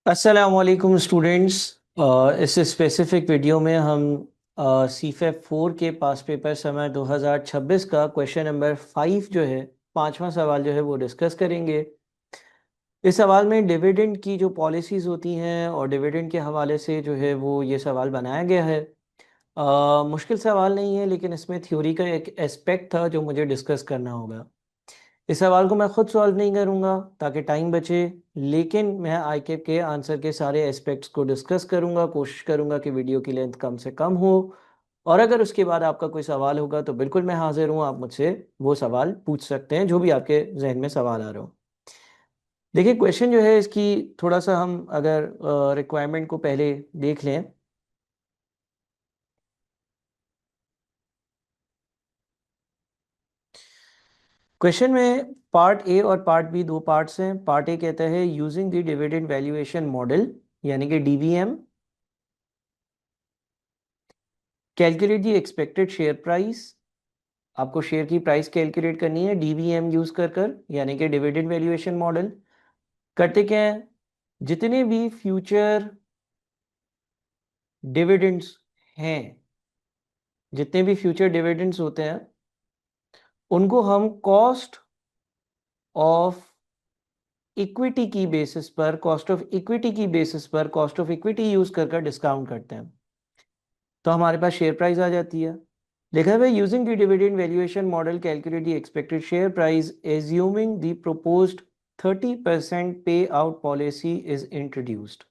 अस्सलामुअलैकुम स्टूडेंट्स। इस specific video में हम सीफेप 4 के पास पेपर समय 2026 का क्वेश्चन नंबर 5 जो है, पांचवा सवाल जो है वो डिस्कस करेंगे। इस सवाल में डिविडेंड की जो पॉलिसीज़ होती हैं और डिविडेंड के हवाले से जो है वो ये सवाल बनाया गया है। मुश्किल सवाल नहीं है, लेकिन इसमें थ्योरी का एक एस्पेक्ट था जो मुझे डिस्कस करना होगा। इस सवाल को मैं खुद सॉल्व नहीं करूंगा ताकि टाइम बचे, लेकिन मैं आईकेप के आंसर के सारे एस्पेक्ट्स को डिस्कस करूंगा। कोशिश करूंगा कि वीडियो की लेंथ कम से कम हो, और अगर उसके बाद आपका कोई सवाल होगा तो बिल्कुल मैं हाजिर हूँ। आप मुझसे वो सवाल पूछ सकते हैं, जो भी आपके जहन में सवाल आ रहा हो। देखिए, क्वेश्चन जो है इसकी थोड़ा सा हम अगर रिक्वायरमेंट को पहले देख लें। क्वेश्चन में पार्ट ए और पार्ट बी दो पार्ट्स हैं। पार्ट ए कहता है using the dividend valuation model, यानी कि DVM, calculate the expected share price. आपको शेयर की प्राइस कैलकुलेट करनी है डीवीएम यूज कर यानी कि डिविडेंड वैल्यूएशन मॉडल। करते क्या है, जितने भी फ्यूचर डिविडेंड्स हैं, जितने भी फ्यूचर डिविडेंड्स होते हैं, उनको हम कॉस्ट ऑफ इक्विटी की बेसिस पर, कॉस्ट ऑफ इक्विटी की बेसिस पर, कॉस्ट ऑफ इक्विटी यूज कर डिस्काउंट करते हैं। तो हमारे पास शेयर प्राइस आ जाती है। लिखा हुआ है using the dividend valuation model calculate the expected share price assuming the proposed 30% पे आउट पॉलिसी इज इंट्रोड्यूस्ड।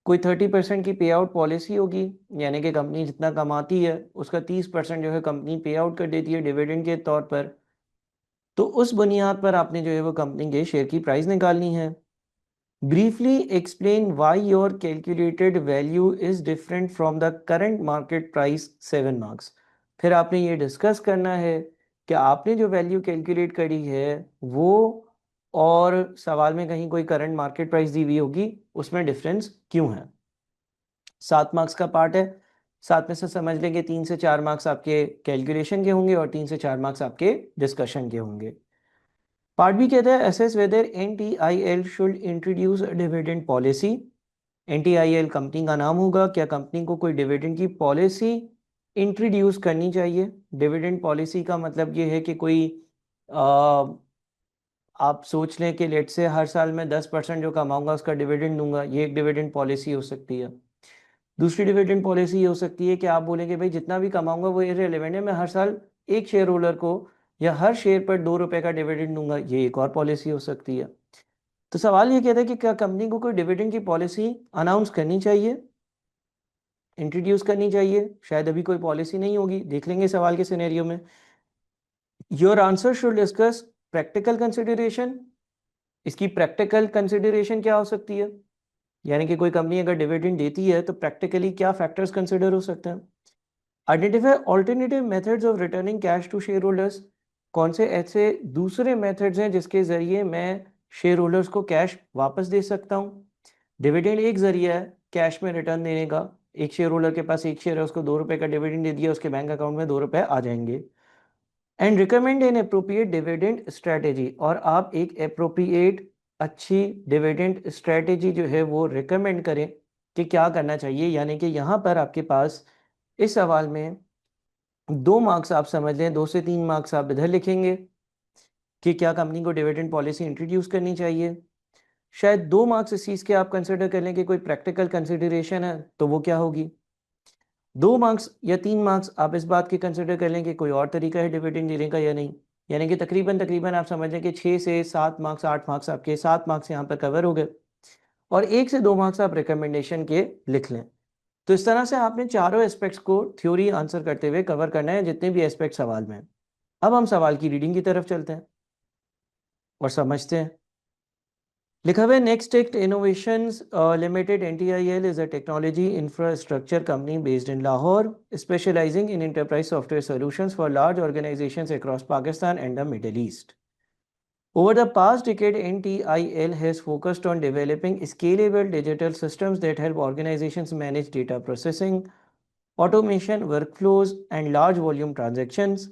कोई 30% की पे आउट पॉलिसी होगी, यानी कि कंपनी जितना कमाती है उसका 30% जो है कंपनी पे आउट कर देती है डिविडेंड के तौर पर। तो उस बुनियाद पर आपने जो है वो कंपनी के शेयर की प्राइस निकालनी है। Briefly explain why your calculated value is different from the current market price 7 marks। फिर आपने ये डिस्कस करना है कि आपने जो वैल्यू कैलकुलेट करी है वो, और सवाल में कहीं कोई करंट मार्केट प्राइस दी हुई होगी, उसमें डिफरेंस क्यों है। 7 मार्क्स का पार्ट है। 7 में से समझ लेंगे 3 से 4 मार्क्स आपके कैलकुलेशन के होंगे और 3 से 4 मार्क्स आपके डिस्कशन के होंगे। पार्ट बी कहता है assess whether NTIL should introduce dividend policy. NTIL company का नाम होगा, क्या कंपनी को कोई डिविडेंड की पॉलिसी इंट्रोड्यूस करनी चाहिए। डिविडेंड पॉलिसी का मतलब ये है कि कोई आ, आप सोच लें कि लेट से हर साल में 10% जो कमाऊंगा उसका डिविडेंड दूंगा, ये एक डिविडेंड पॉलिसी हो सकती है। दूसरी डिविडेंड पॉलिसी ये हो सकती है कि आप बोलेंगे भाई जितना भी कमाऊंगा वो इररिलेवेंट है, मैं हर साल एक शेयर होल्डर को या हर शेयर पर 2 रुपए का डिविडेंड दूंगा, ये एक और पॉलिसी हो सकती है। तो सवाल ये कहता है कि क्या कंपनी को कोई डिविडेंड की पॉलिसी अनाउंस करनी चाहिए, इंट्रोड्यूस करनी चाहिए। शायद अभी कोई पॉलिसी नहीं होगी, देख लेंगे सवाल के सिनेरियो में। Your answer should discuss practical consideration. इसकी प्रैक्टिकल कंसिडरेशन क्या हो सकती है, यानी कि कोई कंपनी अगर डिविडेंड देती है तो प्रैक्टिकली क्या फैक्टर्स कंसिडर हो सकते हैं। Identify alternative methods of returning cash to shareholders. कौन से ऐसे दूसरे मेथड्स हैं जिसके जरिए मैं शेयर होल्डर्स को कैश वापस दे सकता हूँ। डिविडेंड एक जरिया है कैश में रिटर्न देने का। एक शेयर होल्डर के पास एक शेयर है, उसको 2 रुपए का डिविडेंड दे दिया, उसके बैंक अकाउंट में 2 रुपए आ जाएंगे। And recommend an appropriate dividend strategy, और आप एक अप्रोप्रिएट अच्छी डिविडेंड स्ट्रेटेजी जो है वो रिकमेंड करें कि क्या करना चाहिए। यानी कि यहाँ पर आपके पास इस सवाल में 2 मार्क्स आप समझ लें, 2 से 3 मार्क्स आप इधर लिखेंगे कि क्या कंपनी को डिविडेंड पॉलिसी इंट्रोड्यूस करनी चाहिए। शायद 2 मार्क्स इस चीज़ के आप कंसिडर कर लें कि कोई प्रैक्टिकल कंसिडरेशन है, तो वो क्या होगी। 2 मार्क्स या 3 मार्क्स आप इस बात के कंसिडर कर लें कि कोई और तरीका है डिविडेंड देने का या नहीं। यानी कि तकरीबन तकरीबन आप समझ लें कि 6 से 7 मार्क्स, 8 मार्क्स आपके, 7 मार्क्स यहाँ पर कवर हो गए, और 1 से 2 मार्क्स आप रिकमेंडेशन के लिख लें। तो इस तरह से आपने चारों एस्पेक्ट्स को थ्योरी आंसर करते हुए कवर करना है, जितने भी एस्पेक्ट सवाल में हैं। अब हम सवाल की रीडिंग की तरफ चलते हैं और समझते हैं। लिखा हुआ है Next Tech Innovations Limited NTIL is a technology infrastructure company based in Lahore, specialising in enterprise software solutions for large organisations across Pakistan and the Middle East. Over the past decade, NTIL has focused on developing scalable digital systems that help organizations manage data processing, automation, workflows, and large volume transactions.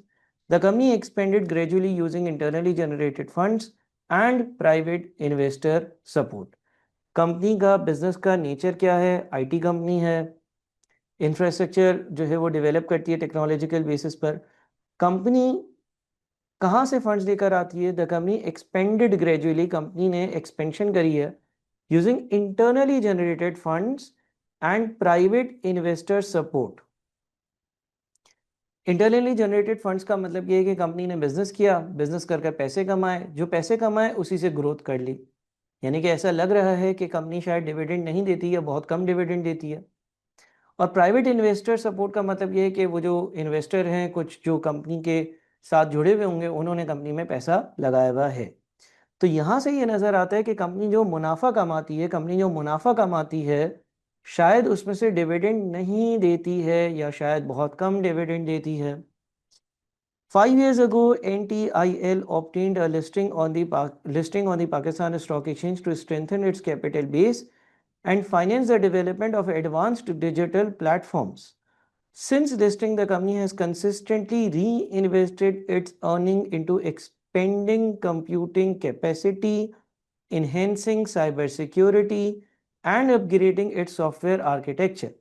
The company expanded gradually using internally generated funds and private investor support. Company का business का nature क्या है, IT company है, infrastructure जो है वो develop करती है टेक्नोलॉजिकल बेसिस पर। कंपनी कहाँ से फंड्स लेकर आती है? The company expanded gradually, company ने एक्सपेंशन करी है using internally generated funds and private investor support. Internally generated funds का मतलब ये है कि कंपनी ने बिजनेस किया, बिजनेस कर पैसे कमाए, जो पैसे कमाए उसी से ग्रोथ कर ली। यानी कि ऐसा लग रहा है कि कंपनी शायद डिविडेंड नहीं देती है, बहुत कम डिविडेंड देती है। और प्राइवेट इन्वेस्टर सपोर्ट का मतलब ये है कि वो जो इन्वेस्टर हैं, कुछ जो कंपनी के साथ जुड़े हुए होंगे, उन्होंने कंपनी में पैसा लगाया हुआ है। तो यहाँ से ये नज़र आता है कि कंपनी जो मुनाफा कमाती है, कंपनी जो मुनाफा कमाती है, शायद उसमें से डिविडेंड नहीं देती है या शायद बहुत कम डिविडेंड देती है। 5 years ago, NTIL obtained a listing on the Pakistan Stock Exchange to strengthen its capital base and finance the development of advanced digital platforms. Since listing, the company has consistently reinvested its earnings into expanding computing capacity, enhancing cybersecurity, and upgrading its software architecture.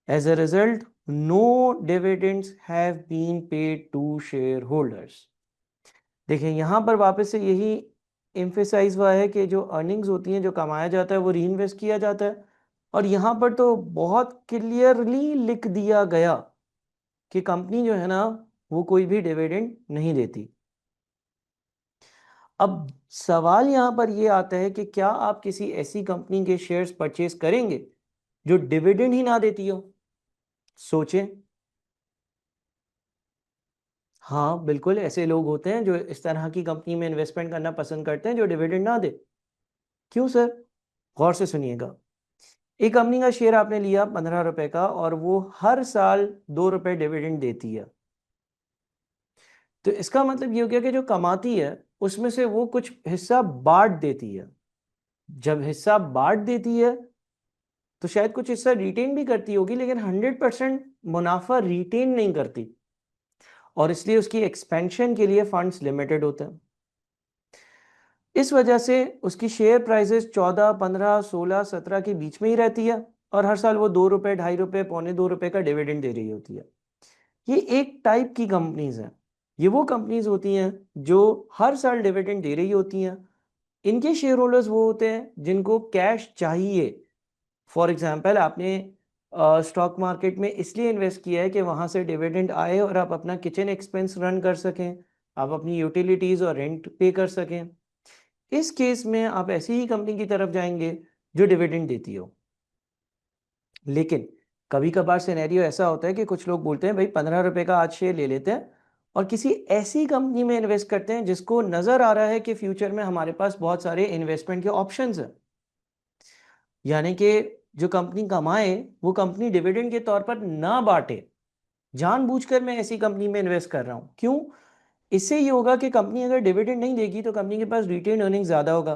As a result, no dividends have been paid to shareholders. देखिए यहाँ पर वापस से यही emphasise हुआ है कि जो अर्निंग्स होती हैं, जो कमाया जाता है, वो री इन्वेस्ट किया जाता है। और यहाँ पर तो बहुत क्लियरली लिख दिया गया कि कंपनी जो है ना, वो कोई भी डिविडेंड नहीं देती। अब सवाल यहाँ पर ये आता है कि क्या आप किसी ऐसी कंपनी के शेयर्स परचेज करेंगे जो डिविडेंड ही ना देती हो? सोचें। हाँ, बिल्कुल ऐसे लोग होते हैं जो इस तरह की कंपनी में इन्वेस्टमेंट करना पसंद करते हैं जो डिविडेंड ना दे। क्यों सर? गौर से सुनिएगा। एक कंपनी का शेयर आपने लिया 15 रुपए का और वो हर साल 2 रुपए डिविडेंड देती है। तो इसका मतलब ये हो गया कि जो कमाती है उसमें से वो कुछ हिस्सा बांट देती है। जब हिस्सा बांट देती है तो शायद कुछ हिस्सा रिटेन भी करती होगी, लेकिन 100% मुनाफा रिटेन नहीं करती, और इसलिए उसकी एक्सपेंशन के लिए फंड्स लिमिटेड होते हैं। इस वजह से उसकी शेयर प्राइसेस 14, 15, 16, 17 के बीच में ही रहती है और हर साल वो 2 रुपए, 2.5 रुपए, पौने 2 रुपए का डिविडेंड दे रही होती है। ये एक टाइप की कंपनीज हैं। ये वो कंपनीज होती हैं जो हर साल डिविडेंड दे रही होती हैं। इनके शेयर होल्डर्स वो होते हैं जिनको कैश चाहिए। फॉर एग्जाम्पल, आपने स्टॉक मार्केट में इसलिए इन्वेस्ट किया है कि वहाँ से डिविडेंड आए और आप अपना किचन एक्सपेंस रन कर सकें, आप अपनी यूटिलिटीज़ और रेंट पे कर सकें। इस केस में आप ऐसी ही कंपनी की तरफ जाएंगे जो डिविडेंड देती हो। लेकिन कभी कभार सिनेरियो ऐसा होता है कि कुछ लोग बोलते हैं भाई 15 रुपए का आज शेयर ले लेते हैं और किसी ऐसी कंपनी में इन्वेस्ट करते हैं जिसको नजर आ रहा है कि फ्यूचर में हमारे पास बहुत सारे इन्वेस्टमेंट के ऑप्शंस हैं। यानी कि जो कंपनी कमाए वो कंपनी डिविडेंड के तौर पर ना बांटे। जानबूझकर मैं ऐसी कंपनी में इन्वेस्ट कर रहा हूं। क्यों? इससे ये होगा कि कंपनी अगर डिविडेंड नहीं देगी तो कंपनी के पास रिटेन अर्निंग ज्यादा होगा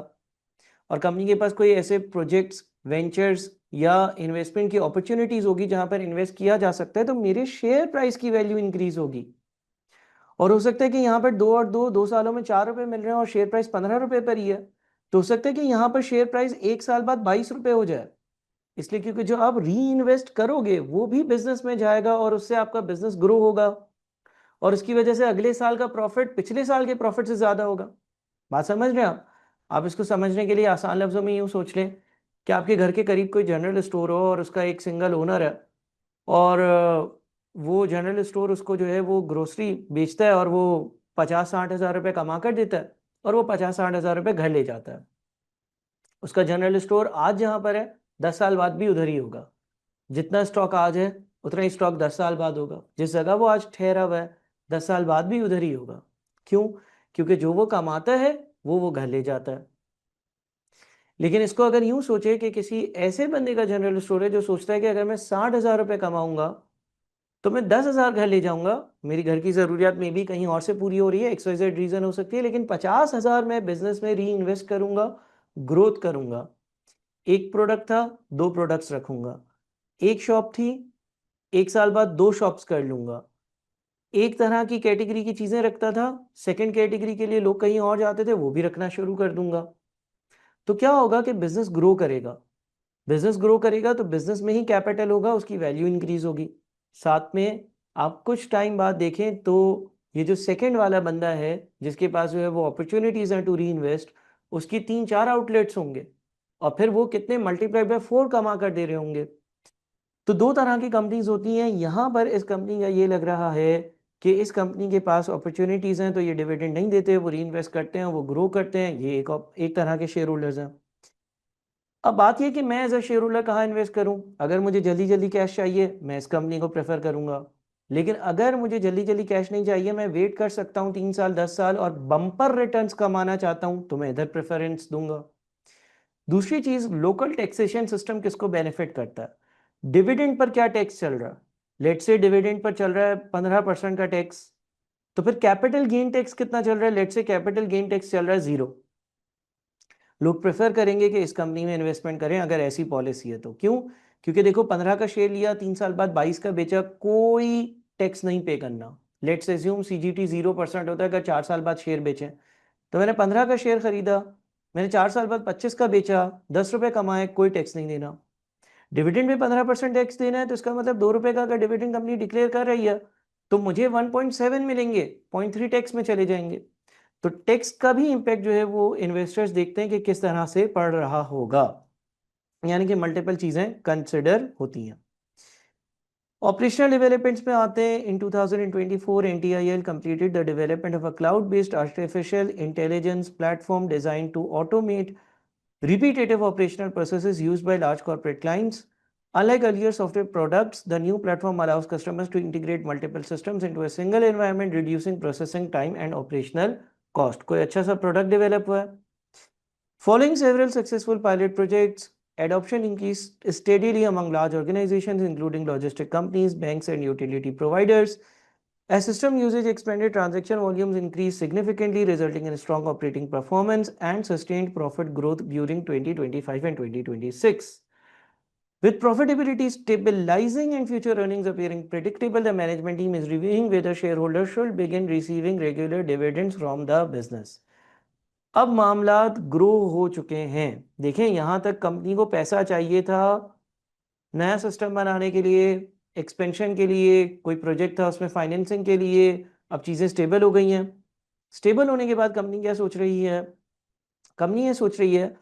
और कंपनी के पास कोई ऐसे प्रोजेक्ट्स, वेंचर्स या इन्वेस्टमेंट की अपॉर्चुनिटीज होगी जहां पर इन्वेस्ट किया जा सकता है, तो मेरे शेयर प्राइस की वैल्यू इंक्रीज होगी। और हो सकता है कि यहाँ पर 2 सालों में 4 रुपए मिल रहे हैं और शेयर प्राइस 15 रुपए पर ही है, तो हो सकता है कि यहाँ पर शेयर प्राइस 1 साल बाद 22 रुपए हो जाए। इसलिए क्योंकि जो आप री इन्वेस्ट करोगे वो भी बिजनेस में जाएगा और उससे आपका बिजनेस ग्रो होगा और उसकी वजह से अगले साल का प्रॉफिट पिछले साल के प्रॉफिट से ज्यादा होगा। बात समझ रहे हैं आप? आप इसको समझने के लिए आसान लफ्जों में यूं सोच लें कि आपके घर के करीब कोई जनरल स्टोर हो और उसका एक सिंगल ओनर है और वो जनरल स्टोर उसको जो है वो ग्रोसरी बेचता है और वो 50-60 हज़ार रुपये कमा कर देता है और वो 50-60 हज़ार रुपये घर ले जाता है। उसका जनरल स्टोर आज जहाँ पर है 10 साल बाद भी उधर ही होगा। जितना स्टॉक आज है उतना ही स्टॉक 10 साल बाद होगा। जिस जगह वो आज ठहरा हुआ है 10 साल बाद भी उधर ही होगा। क्यों? क्योंकि जो वो कमाता है वो घर ले जाता है। लेकिन इसको अगर यूं सोचे कि किसी ऐसे बंदे का जनरल स्टोर है जो सोचता है कि अगर मैं 60 हज़ार रुपये कमाऊंगा तो मैं 10 हज़ार घर ले जाऊंगा, मेरी घर की जरूरियात में भी कहीं और से पूरी हो रही है, XYZ रीजन हो सकती है, लेकिन 50 हज़ार मैं बिजनेस में री इन्वेस्ट करूंगा, ग्रोथ करूंगा। एक प्रोडक्ट था, 2 प्रोडक्ट्स रखूंगा। एक शॉप थी, 1 साल बाद 2 शॉप्स कर लूंगा। एक तरह की कैटेगरी की चीजें रखता था, सेकंड कैटेगरी के लिए लोग कहीं और जाते थे, वो भी रखना शुरू कर दूंगा। तो क्या होगा कि बिजनेस ग्रो करेगा, बिजनेस ग्रो करेगा तो बिजनेस में ही कैपिटल होगा, उसकी वैल्यू इंक्रीज होगी। साथ में आप कुछ टाइम बाद देखें तो ये जो सेकंड वाला बंदा है जिसके पास जो है वो अपॉर्चुनिटीज हैं टू री इन्वेस्ट, उसकी 3-4 आउटलेट्स होंगे और फिर वो कितने मल्टीप्लाई बाय 4 कमा कर दे रहे होंगे। तो दो तरह की कंपनीज होती हैं। यहाँ पर इस कंपनी का ये लग रहा है कि इस कंपनी के पास अपॉर्चुनिटीज हैं, तो ये डिविडेंड नहीं देते, वो री इन्वेस्ट करते हैं, वो ग्रो करते हैं। ये एक तरह के शेयर होल्डर्स हैं। अब बात यह कि मैं एज अ शेयर होल्डर कहाँ इन्वेस्ट करूं। अगर मुझे जल्दी जल्दी कैश चाहिए मैं इस कंपनी को प्रेफर करूंगा, लेकिन अगर मुझे जल्दी जल्दी कैश नहीं चाहिए, मैं वेट कर सकता हूं 3 साल 10 साल और बम्पर रिटर्न्स कमाना चाहता हूं, तो मैं इधर प्रेफरेंस दूंगा। दूसरी चीज, लोकल टैक्सेशन सिस्टम किसको बेनिफिट करता है। डिविडेंड पर क्या टैक्स चल रहा है, लेट से डिविडेंड पर चल रहा है 15% का टैक्स, तो फिर कैपिटल गेन टैक्स कितना चल रहा है, लेट से कैपिटल गेन टैक्स चल रहा है 0। लोग प्रेफर करेंगे कि इस कंपनी में इन्वेस्टमेंट करें अगर ऐसी पॉलिसी है तो। क्यों? क्योंकि देखो 15 का शेयर लिया, 3 साल बाद 22 का बेचा, कोई टैक्स नहीं पे करना। लेट्स एज्यूम सीजीटी 0% होता है अगर 4 साल बाद शेयर बेचें। तो मैंने 15 का शेयर खरीदा, मैंने 4 साल बाद 25 का बेचा, 10 रुपए कमाए, कोई टैक्स नहीं देना। डिविडेंड में 15% टैक्स देना है, तो इसका मतलब 2 रुपए का अगर डिविडेंड कंपनी डिक्लेयर कर रही है तो मुझे 1.7 मिलेंगे, 0.3 टैक्स में चले जाएंगे। तो टैक्स का भी इंपैक्ट जो है वो इन्वेस्टर्स देखते हैं कि किस तरह से पड़ रहा होगा, यानी कि मल्टीपल चीजें कंसिडर होती हैं। ऑपरेशनल डेवलपमेंट्स में आते हैं। इन 2024 NTIL completed the development of a cloud-based artificial intelligence platform designed to automate repetitive operational processes used by large corporate clients. Unlike earlier software products, the new platform allows customers to integrate multiple systems into a single environment, reducing processing time and operational cost. कोई अच्छा सा product develop हुआ है। Following several successful pilot projects, adoption increased steadily among large organizations, including logistic companies, banks, and utility providers. As system usage expanded, transaction volumes increased significantly, resulting in strong operating performance and sustained profit growth during 2025 and 2026. With profitability stabilizing and future earnings appearing predictable, the management team is reviewing whether shareholders should begin receiving regular dividends from the business. अब मामलात grow हो चुके हैं। देखें, यहां तक company को पैसा चाहिए था नया सिस्टम बनाने के लिए, एक्सपेंशन के लिए, कोई प्रोजेक्ट था उसमें फाइनेंसिंग के लिए। अब चीज़ें स्टेबल हो गई हैं। स्टेबल होने के बाद कंपनी क्या सोच रही है, कंपनी ये सोच रही है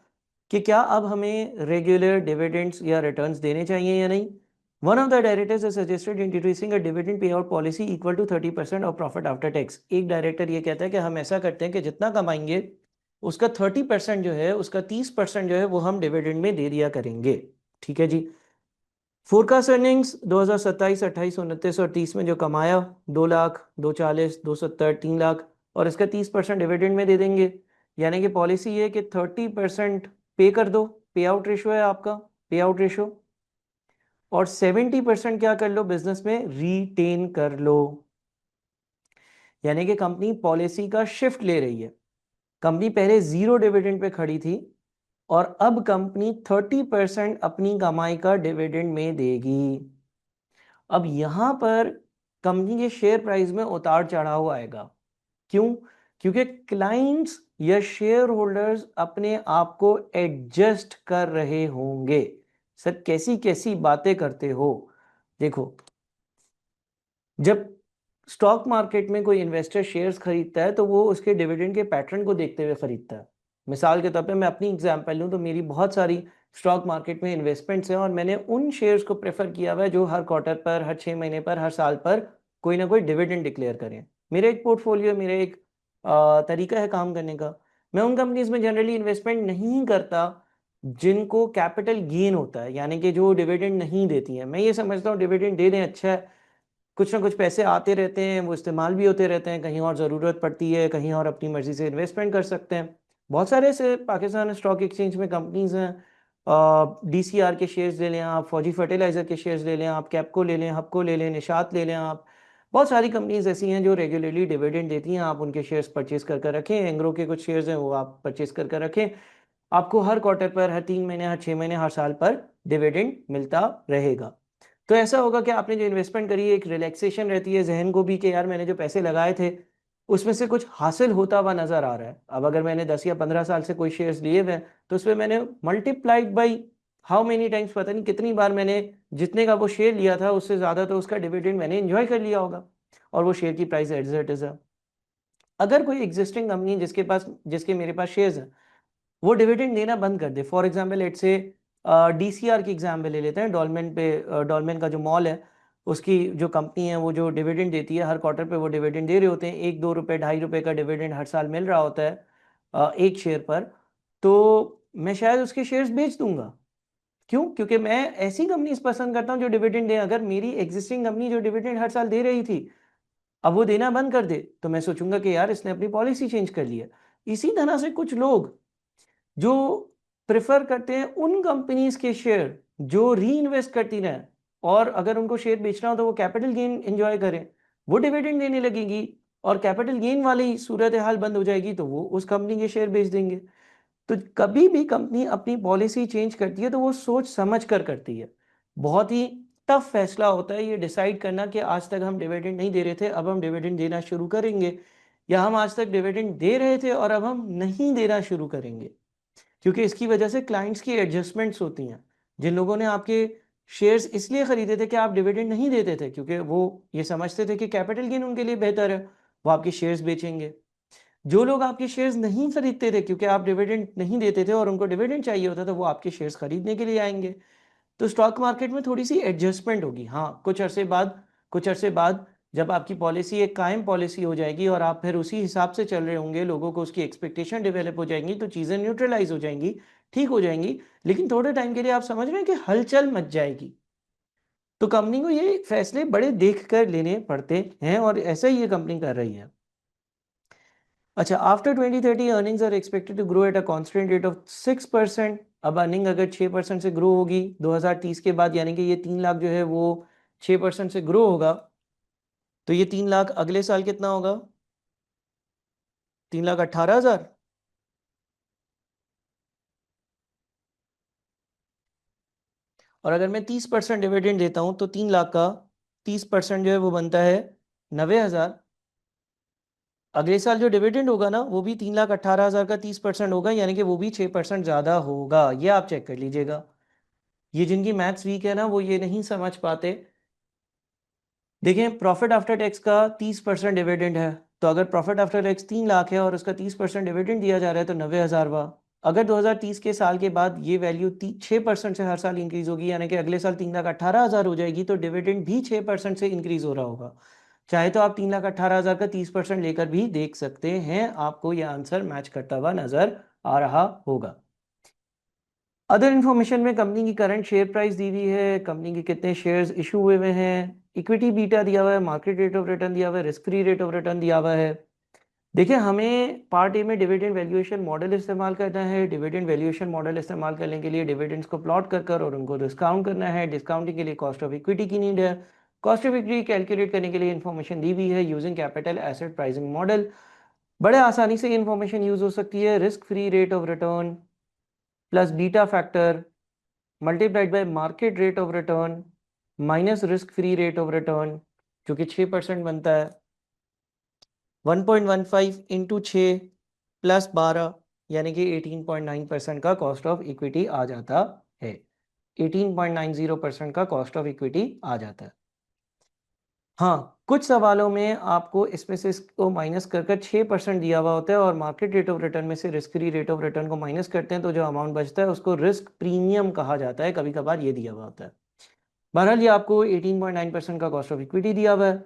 कि क्या अब हमें रेगुलर डिविडेंड्स या रिटर्न्स देने चाहिए या नहीं। One of the directors has suggested introducing a dividend payout policy equal to 30% of profit after tax. एक डायरेक्टर ये कहता है कि हम ऐसा करते हैं कि जितना कमाएंगे उसका 30% जो है, उसका 30% जो है वो हम डिविडेंड में दे दिया करेंगे। ठीक है जी। फोरकास्ट अर्निंग्स 2027, 28, 29 और 30 में जो कमाया, 2 लाख, 240, 270, 3 लाख, और इसका 30% डिविडेंड में दे देंगे। यानी कि पॉलिसी ये कि 30% पे कर दो, पे आउट रेशो है आपका, पे आउट रेशो, और 70% क्या कर लो, बिजनेस में रिटेन कर लो। यानी कि कंपनी पॉलिसी का शिफ्ट ले रही है। कंपनी पहले 0 डिविडेंड पे खड़ी थी और अब कंपनी 30% अपनी कमाई का डिविडेंड में देगी। अब यहां पर कंपनी के शेयर प्राइस में उतार चढ़ाव आएगा। क्यों? क्योंकि क्लाइंट्स या शेयर होल्डर्स अपने आप को एडजस्ट कर रहे होंगे। सर कैसी कैसी बातें करते हो। देखो, जब स्टॉक मार्केट में कोई इन्वेस्टर शेयर्स खरीदता है तो वो उसके डिविडेंड के पैटर्न को देखते हुए खरीदता है। मिसाल के तौर पे मैं अपनी एग्जांपल लूं तो मेरी बहुत सारी स्टॉक मार्केट में इन्वेस्टमेंट्स हैं और मैंने उन शेयर्स को प्रेफर किया हुआ है जो हर क्वार्टर पर, हर 6 महीने पर, हर साल पर कोई ना कोई डिविडेंड डिक्लेयर करें। मेरा एक पोर्टफोलियो, मेरा एक तरीका है काम करने का। मैं उन कंपनीज में जनरली इन्वेस्टमेंट नहीं करता जिनको कैपिटल गेन होता है, यानी कि जो डिविडेंड नहीं देती हैं। मैं ये समझता हूँ डिविडेंड दे दें, अच्छा है, कुछ ना कुछ पैसे आते रहते हैं, वो इस्तेमाल भी होते रहते हैं, कहीं और ज़रूरत पड़ती है, कहीं और अपनी मर्जी से इन्वेस्टमेंट कर सकते हैं। बहुत सारे ऐसे पाकिस्तान स्टॉक एक्सचेंज में कंपनीज हैं। DCR के शेयर्स ले लें आप, फौजी फर्टिलाइज़र के शेयर्स ले लें आप, कैपको ले लें, हबको ले लें, निशात ले लें आप। बहुत सारी कंपनीज ऐसी हैं जो रेगुलरली डिविडेंड देती हैं। आप उनके शेयर्स परचेज कर रखें। एंग्रो के कुछ शेयर्स हैं वो आप परचेज कर रखें। आपको हर क्वार्टर पर, हर 3 महीने, हर 6 महीने, हर साल पर डिविडेंड मिलता रहेगा। तो ऐसा होगा कि आपने जो इन्वेस्टमेंट करी है, एक रिलैक्सेशन रहती है जहन को भी कि यार मैंने जो पैसे लगाए थे उसमें से कुछ हासिल होता हुआ नजर आ रहा है। अब अगर मैंने 10 या 15 साल से कोई शेयर्स लिए हुए हैं तो उसमें मैंने multiplied by how many times, पता नहीं कितनी बार मैंने जितने का वो शेयर लिया था उससे ज्यादा तो उसका डिविडेंड मैंने एंजॉय कर लिया होगा, और वो शेयर की प्राइस एज इट इज है। अगर कोई एग्जिस्टिंग कंपनी जिसके मेरे पास शेयर्स है वो डिविडेंड देना बंद कर दे, फॉर एग्जाम्पल लेट से डीसीआर की एग्जाम्पल ले लेते हैं, डॉलमेन पे, डॉलमेन का जो मॉल है उसकी जो कंपनी है वो जो डिविडेंड देती है हर क्वार्टर पे वो डिविडेंड दे रहे होते हैं, 1-2 रुपए 2.5 रुपए का डिविडेंड हर साल मिल रहा होता है एक शेयर पर। तो मैं शायद उसके शेयर्स बेच दूंगा। क्यों? क्योंकि मैं ऐसी कंपनीज पसंद करता हूं जो डिविडेंड दे। अगर मेरी एग्जिस्टिंग कंपनी जो डिविडेंड हर साल दे रही थी अब वो देना बंद कर दे तो मैं सोचूंगा कि यार इसने अपनी पॉलिसी चेंज कर ली है। इसी तरह से कुछ लोग जो प्रेफर करते हैं उन कंपनीज के शेयर जो री इन्वेस्ट करती रहें, और अगर उनको शेयर बेचना हो तो वो कैपिटल गेन एंजॉय करें, वो डिविडेंड देने लगेगी और कैपिटल गेन वाली सूरत हाल बंद हो जाएगी तो वो उस कंपनी के शेयर बेच देंगे। तो कभी भी कंपनी अपनी पॉलिसी चेंज करती है तो वो सोच समझ कर करती है। बहुत ही टफ फैसला होता है ये डिसाइड करना कि आज तक हम डिविडेंड नहीं दे रहे थे अब हम डिविडेंड देना शुरू करेंगे, या हम आज तक डिविडेंड दे रहे थे और अब हम नहीं देना शुरू करेंगे। क्योंकि इसकी वजह से क्लाइंट्स की एडजस्टमेंट्स होती हैं। जिन लोगों ने आपके शेयर्स इसलिए खरीदे थे कि आप डिविडेंड नहीं देते थे क्योंकि वो ये समझते थे कि कैपिटल गेन उनके लिए बेहतर है, वो आपके शेयर्स बेचेंगे। जो लोग आपके शेयर्स नहीं खरीदते थे क्योंकि आप डिविडेंड नहीं देते थे और उनको डिविडेंड चाहिए होता था, वो आपके शेयर्स खरीदने के लिए आएंगे। तो स्टॉक मार्केट में थोड़ी सी एडजस्टमेंट होगी। हाँ, कुछ अरसे बाद जब आपकी पॉलिसी एक कायम पॉलिसी हो जाएगी और आप फिर उसी हिसाब से चल रहे होंगे, लोगों को उसकी एक्सपेक्टेशन डेवलप हो जाएंगी तो चीज़ें न्यूट्रलाइज हो जाएंगी, ठीक हो जाएंगी। लेकिन थोड़े टाइम के लिए आप समझ रहे हैं कि हलचल मच जाएगी। तो कंपनी को ये फैसले बड़े देख कर लेने पड़ते हैं और ऐसा ही ये कंपनी कर रही है। अच्छा, after 2030 earnings are expected to grow at a constant rate of 6%। अब अर्निंग अगर 6% से ग्रो होगी 2030 के बाद, यानी कि ये 3 लाख जो है वो 6% से ग्रो होगा, तो ये 3 लाख अगले साल कितना होगा? 3,18,000। और अगर मैं 30% डिविडेंड देता हूं तो 3 लाख का 30% जो है वो बनता है 90,000। अगले साल जो डिविडेंड होगा ना वो भी 3,18,000 का 30% होगा, यानी कि वो भी 6% ज्यादा होगा। ये आप चेक कर लीजिएगा। ये जिनकी मैथ्स वीक है ना वो ये नहीं समझ पाते। देखें, प्रॉफिट आफ्टर टैक्स का 30% डिविडेंड है, तो अगर प्रॉफिट आफ्टर टैक्स 3 लाख है और उसका 30% डिविडेंड दिया जा रहा है तो 90,000 हुआ। अगर 2030 के साल के बाद ये वैल्यू 6% से हर साल इंक्रीज होगी, यानी कि अगले साल 3,18,000 हो जाएगी, तो डिविडेंड भी 6% से इंक्रीज हो रहा होगा। चाहे तो आप 3,18,000 का 30% लेकर भी देख सकते हैं, आपको यह आंसर मैच करता हुआ नजर आ रहा होगा। अदर इन्फॉर्मेशन में कंपनी की करंट शेयर प्राइस दी हुई है, कंपनी के कितने शेयर्स इशू हुए हैं, इक्विटी बीटा दिया हुआ है, मार्केट रेट ऑफ रिटर्न दिया हुआ है, risk free rate of return दिया हुआ है। देखिए, हमें पार्ट ए में डिविडेंड वैल्यूएशन मॉडल इस्तेमाल करना है। डिविडेंड वैल्यूएशन मॉडल इस्तेमाल करने के लिए डिविडेंड्स को प्लॉट कर और उनको डिस्काउंट करना है। डिस्काउंटिंग के लिए कॉस्ट ऑफ इक्विटी की नीड है। कॉस्ट ऑफ इक्विटी कैलकुलेट करने के लिए इन्फॉर्मेशन दी हुई है using capital asset pricing model. बड़े आसानी से इन्फॉर्मेशन यूज हो सकती है। Risk free rate of return plus beta factor multiplied by market rate of return minus risk free rate of return, जो कि 6% बनता है। 1.15 इंटू 6 प्लस 12, यानी कि 18.9% का कॉस्ट ऑफ इक्विटी आ जाता है। 18.90% का कॉस्ट ऑफ इक्विटी आ जाता है। हाँ, कुछ सवालों में आपको इसमें से इसको माइनस कर 6% दिया हुआ होता है और मार्केट रेट ऑफ रिटर्न में से risk free rate of return को माइनस करते हैं तो जो अमाउंट बचता है उसको रिस्क प्रीमियम कहा जाता है। कभी कभार ये दिया हुआ होता है। बहरहाल ये आपको 18.9% का कॉस्ट ऑफ इक्विटी दिया हुआ है।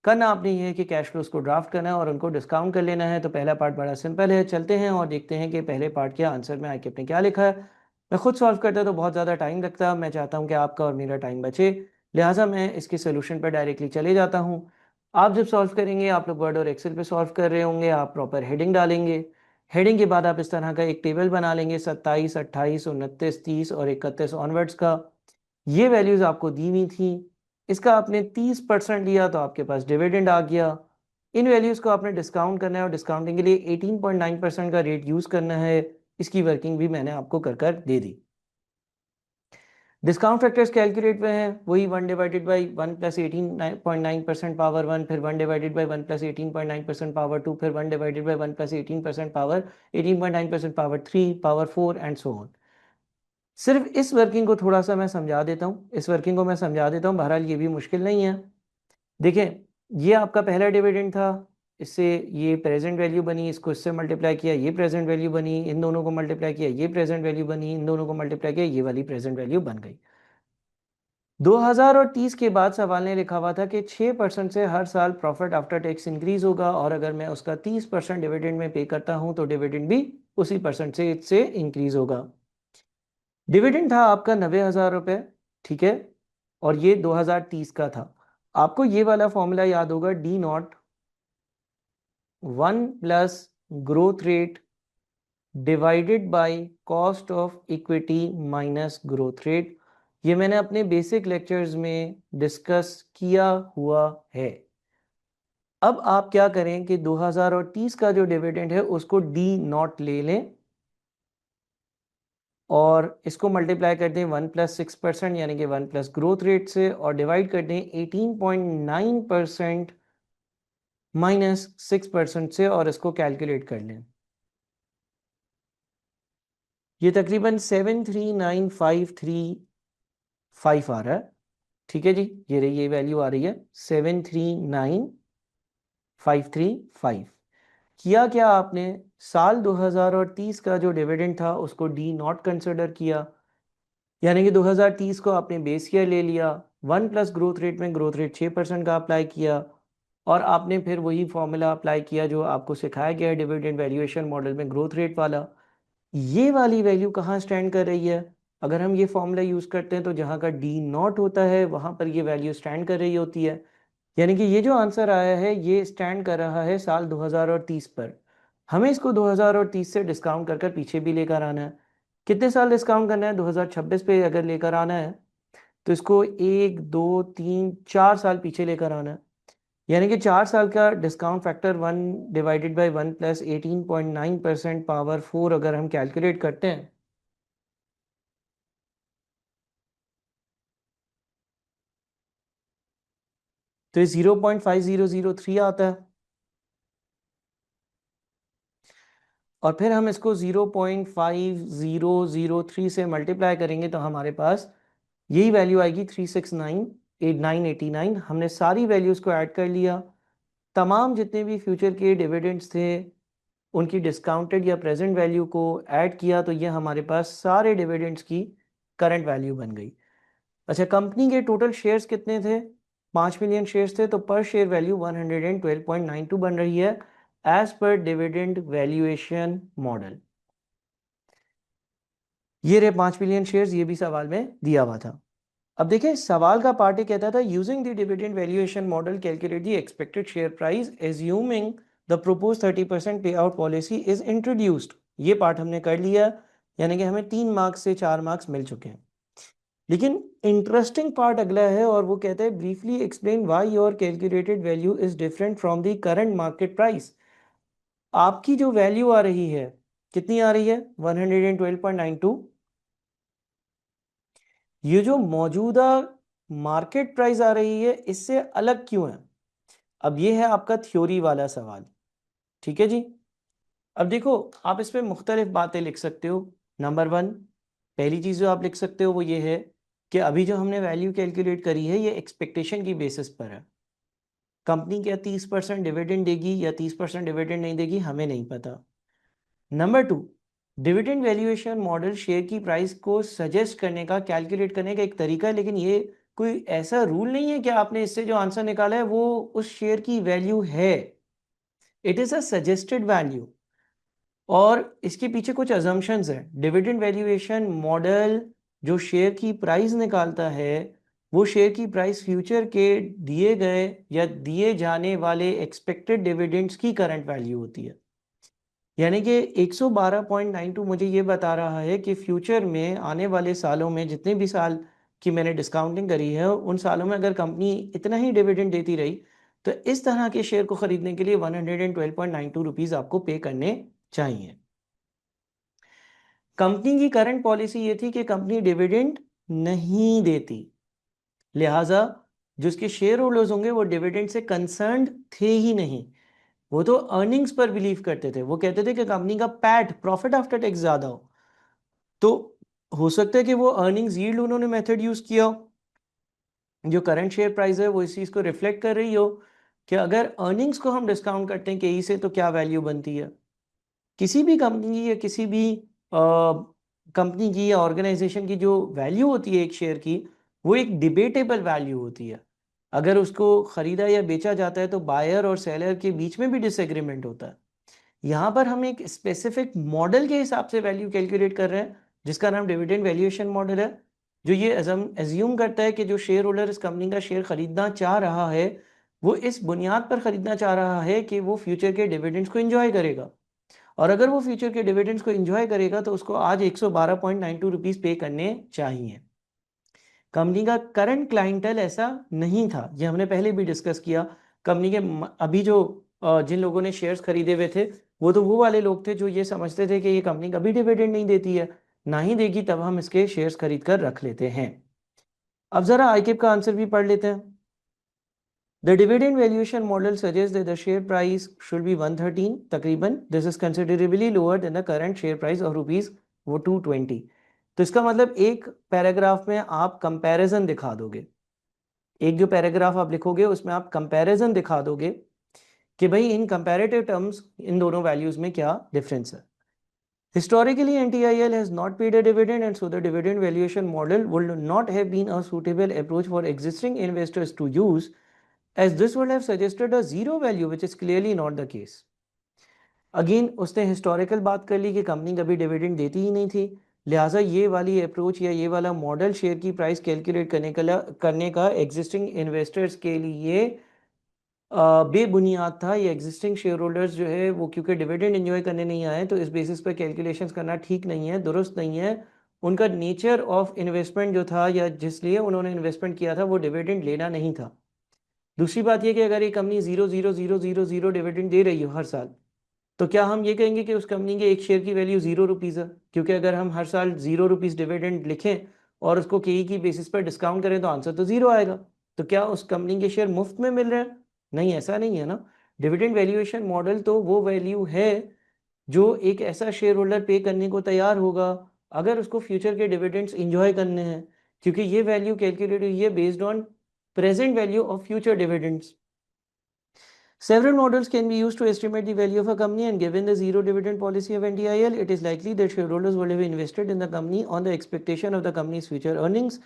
करना आपने ये है कि कैश फ्लोस को ड्राफ्ट करना है और उनको डिस्काउंट कर लेना है। तो पहला पार्ट बड़ा सिंपल है, चलते हैं और देखते हैं कि पहले पार्ट के आंसर में आके आपने क्या लिखा है। मैं खुद सॉल्व करता तो बहुत ज़्यादा टाइम लगता, मैं चाहता हूँ कि आपका और मेरा टाइम बचे, लिहाजा मैं इसके सोल्यूशन पर डायरेक्टली चले जाता हूँ। आप जब सॉल्व करेंगे, आप लोग वर्ड और एक्सेल पे सॉल्व कर रहे होंगे, आप प्रॉपर हेडिंग डालेंगे। हेडिंग के बाद आप इस तरह का एक टेबल बना लेंगे 27, 28, 29, 30 और 31 ऑनवर्ड्स का। ये वैल्यूज आपको दी हुई थी, इसका आपने 30% लिया तो आपके पास डिविडेंड आ गया। इन वैल्यूज को आपने डिस्काउंट करना है और डिस्काउंटिंग के लिए 18.9% का रेट यूज करना है। इसकी वर्किंग भी मैंने आपको कर दे दी। डिस्काउंट फैक्टर्स कैलकुलेट में है वही 1 डिवाइडेड बाई 1 प्लस 18.9% पावर 1, फिर 1 डिवाइडेड बाई 1 प्लस 18.9% पावर 2, फिर 1 divided by 1 plus 18% power 18.9% power 3 power 4 and so on. सिर्फ इस वर्किंग को थोड़ा सा मैं समझा देता हूँ, इस वर्किंग को मैं समझा देता हूँ, बहरहाल ये भी मुश्किल नहीं है। देखें, ये आपका पहला डिविडेंड था, इससे ये प्रेजेंट वैल्यू बनी, इसको इससे मल्टीप्लाई किया, ये प्रेजेंट वैल्यू बनी, इन दोनों को मल्टीप्लाई किया, ये प्रेजेंट वैल्यू बनी, इन दोनों को मल्टीप्लाई किया, ये वाली प्रेजेंट वैल्यू बन गई। 2030 के बाद सवाल ने लिखा हुआ था कि 6% से हर साल प्रॉफिट आफ्टर टैक्स इंक्रीज होगा, और अगर मैं उसका 30% डिविडेंड में पे करता हूं तो डिविडेंड भी उसी परसेंट से इंक्रीज होगा। डिविडेंड था आपका 90,000 रुपये, ठीक है, और ये 2030 का था। आपको ये वाला फॉर्मूला याद होगा, D not 1 plus growth rate divided by cost of equity minus growth rate. ये मैंने अपने बेसिक लेक्चर्स में डिस्कस किया हुआ है। अब आप क्या करें कि 2030 का जो डिविडेंड है उसको डी नॉट ले लें और इसको मल्टीप्लाई कर दें 1 प्लस 6% यानी कि 1 प्लस ग्रोथ रेट से, और डिवाइड कर दें 18.9% माइनस 6% से, और इसको कैलकुलेट कर लें। ये तकरीबन 739,535 आ रहा है, ठीक है जी, ये रही, ये वैल्यू आ रही है 739,535। किया क्या आपने, साल 2030 का जो डिविडेंड था उसको डी नॉट कंसिडर किया, यानी कि 2030 को आपने बेस ईयर ले लिया, 1 प्लस ग्रोथ रेट में ग्रोथ रेट 6% का अप्लाई किया, और आपने फिर वही फॉर्मूला अप्लाई किया जो आपको सिखाया गया है डिविडेंड वैल्यूएशन मॉडल में, ग्रोथ रेट वाला। ये वाली वैल्यू कहाँ स्टैंड कर रही है, अगर हम ये फॉर्मूला यूज़ करते हैं तो जहाँ का डी नॉट होता है वहाँ पर ये वैल्यू स्टैंड कर रही होती है, यानी कि ये जो आंसर आया है ये स्टैंड कर रहा है साल 2030 पर। हमें इसको 2030 से डिस्काउंट कर कर पीछे भी लेकर आना है। कितने साल डिस्काउंट करना है, 2026 पे अगर लेकर आना है तो इसको 1 2 3 4 साल पीछे लेकर आना है, यानी कि 4 साल का discount factor 1 divided by 1 plus 18.9% power 4 अगर हम कैलकुलेट करते हैं तो ये 0.5003 आता है, और फिर हम इसको 0.5003 से मल्टीप्लाई करेंगे तो हमारे पास यही वैल्यू आएगी 369,989। हमने सारी वैल्यूज़ को ऐड कर लिया, तमाम जितने भी फ्यूचर के डिविडेंड्स थे उनकी डिस्काउंटेड या प्रेजेंट वैल्यू को ऐड किया तो ये हमारे पास सारे डिविडेंड्स की करंट वैल्यू बन गई। अच्छा, कंपनी के टोटल शेयर्स कितने थे, 5 मिलियन शेयर्स थे, तो पर शेयर वैल्यू 112.92 बन रही है as per dividend valuation model. ये रहे 5 मिलियन शेयर्स, ये भी सवाल में दिया हुआ था। अब देखिए सवाल का पार्ट कहता था using the dividend valuation model calculate the expected share price assuming the propose 30% पे आउट पॉलिसी इज इंट्रोड्यूस्ड। ये पार्ट हमने कर लिया, यानी कि हमें 3 मार्क्स से 4 मार्क्स मिल चुके हैं। लेकिन इंटरेस्टिंग पार्ट अगला है और वो कहता है briefly explain why your calculated value is different from the current market price. आपकी जो वैल्यू आ रही है कितनी आ रही है, 112.92, ये जो मौजूदा मार्केट प्राइस आ रही है इससे अलग क्यों है। अब ये है आपका थ्योरी वाला सवाल, ठीक है जी। अब देखो आप इस पे मुख्तलिफ बातें लिख सकते हो। नंबर 1, पहली चीज़ जो आप लिख सकते हो वो ये है कि अभी जो हमने वैल्यू कैलकुलेट करी है ये एक्सपेक्टेशन की बेसिस पर है। कंपनी क्या 30% डिविडेंड देगी या 30% डिविडेंड नहीं देगी हमें नहीं पता। Number 2, dividend valuation model share की प्राइस को सजेस्ट करने का, कैलकुलेट करने का एक तरीका है, लेकिन ये कोई ऐसा रूल नहीं है कि आपने इससे जो आंसर निकाला है वो उस शेयर की वैल्यू है। It is a suggested value, और इसके पीछे कुछ अजम्पशंस हैं। डिविडेंड वैल्यूएशन मॉडल जो शेयर की प्राइस निकालता है वो शेयर की प्राइस फ्यूचर के दिए गए या दिए जाने वाले एक्सपेक्टेड डिविडेंड्स की करंट वैल्यू होती है, यानी कि 112.92 मुझे ये बता रहा है कि फ्यूचर में आने वाले सालों में जितने भी साल की मैंने डिस्काउंटिंग करी है उन सालों में अगर कंपनी इतना ही डिविडेंड देती रही तो इस तरह के शेयर को खरीदने के लिए 112.92 रुपीज़ आपको पे करने चाहिए। कंपनी की करंट पॉलिसी ये थी कि कंपनी डिविडेंड नहीं देती, लिहाजा जो उसके शेयर होल्डर्स होंगे वो डिविडेंड से कंसर्न्ड थे ही नहीं, वो तो अर्निंग्स पर बिलीव करते थे। वो कहते थे कि कंपनी का पैट, प्रॉफिट आफ्टर टैक्स ज्यादा हो। तो हो सकता है कि वो अर्निंग्स यील्ड उन्होंने मेथड यूज किया हो, जो करंट शेयर प्राइस है वो इस चीज को रिफ्लेक्ट कर रही हो कि अगर अर्निंग्स को हम डिस्काउंट करते हैं केई से तो क्या वैल्यू बनती है। किसी भी कंपनी की या किसी भी कंपनी की या ऑर्गेनाइजेशन की जो वैल्यू होती है एक शेयर की, वो एक डिबेटेबल वैल्यू होती है। अगर उसको खरीदा या बेचा जाता है तो बायर और सेलर के बीच में भी डिसएग्रीमेंट होता है। यहाँ पर हम एक स्पेसिफिक मॉडल के हिसाब से वैल्यू कैलकुलेट कर रहे हैं जिसका नाम डिविडेंड वैल्यूएशन मॉडल है, जो ये एज्यूम करता है कि जो शेयर होल्डर इस कंपनी का शेयर खरीदना चाह रहा है वो इस बुनियाद पर खरीदना चाह रहा है कि वो फ्यूचर के डिविडेंड्स को एंजॉय करेगा, और अगर वो फ्यूचर के डिविडेंड्स को एंजॉय करेगा तो उसको आज 112.92 रुपीस पे करने चाहिए। कंपनी का करंट क्लाइंटल ऐसा नहीं था, ये हमने पहले भी डिस्कस किया। कंपनी के अभी जो जिन लोगों ने शेयर्स खरीदे हुए थे वो तो वो वाले लोग थे जो ये समझते थे कि ये कंपनी कभी डिविडेंड नहीं देती है, ना ही देगी, तब हम इसके शेयर्स खरीद कर रख लेते हैं। अब जरा आईकेप का आंसर भी पढ़ लेते हैं। The dividend valuation model suggests that the share price should be 113 तकरीबन. This is considerably lower than the current share price of rupees वो 220। तो इसका मतलब एक पैराग्राफ में आप कंपैरिजन दिखा दोगे, एक जो पैराग्राफ आप लिखोगे उसमें आप कंपैरिजन दिखा दोगे कि भाई इन कंपैरेटिव टर्म्स इन दोनों वैल्यूज में क्या डिफरेंस है। Historically, NTIL has not paid a dividend, and so the dividend valuation model would not have been a suitable approach for existing investors to use, as this would have suggested a zero value, which is clearly not the case. Again उसने historical बात कर ली कि company कभी dividend देती ही नहीं थी, लिहाजा ये वाली अप्रोच या ये वाला मॉडल शेयर की प्राइस कैलकुलेट करने का एग्जिस्टिंग इन्वेस्टर्स के लिए बेबुनियाद था। ये एग्जिस्टिंग शेयर होल्डर्स जो है वो क्योंकि डिविडेंड एंजॉय करने नहीं आए तो इस बेसिस पर कैलकुलेशंस करना ठीक नहीं है, दुरुस्त नहीं है। उनका नेचर ऑफ इन्वेस्टमेंट जो था या जिस लिए उन्होंने इन्वेस्टमेंट किया था वो डिविडेंड लेना नहीं था। दूसरी बात यह कि अगर एक कंपनी 0.0000 डिविडेंड दे रही हो हर साल, तो क्या हम ये कहेंगे कि उस कंपनी के एक शेयर की वैल्यू 0 रुपीज़ है? क्योंकि अगर हम हर साल 0 रुपीज़ डिविडेंड लिखें और उसको केई की बेसिस पर डिस्काउंट करें तो आंसर तो जीरो आएगा। तो क्या उस कंपनी के शेयर मुफ्त में मिल रहे हैं? नहीं, ऐसा नहीं है ना। डिविडेंड वैल्यूएशन मॉडल तो वो वैल्यू है जो एक ऐसा शेयर होल्डर पे करने को तैयार होगा अगर उसको फ्यूचर के डिविडेंड्स इंजॉय करने हैं, क्योंकि ये वैल्यू कैलकुलेट हुई है based on present value of future dividends. Several models can be used to estimate the value of a company, and given the zero dividend policy of NDIL, it is likely that shareholders will have invested in the company on the expectation of the company's future earnings,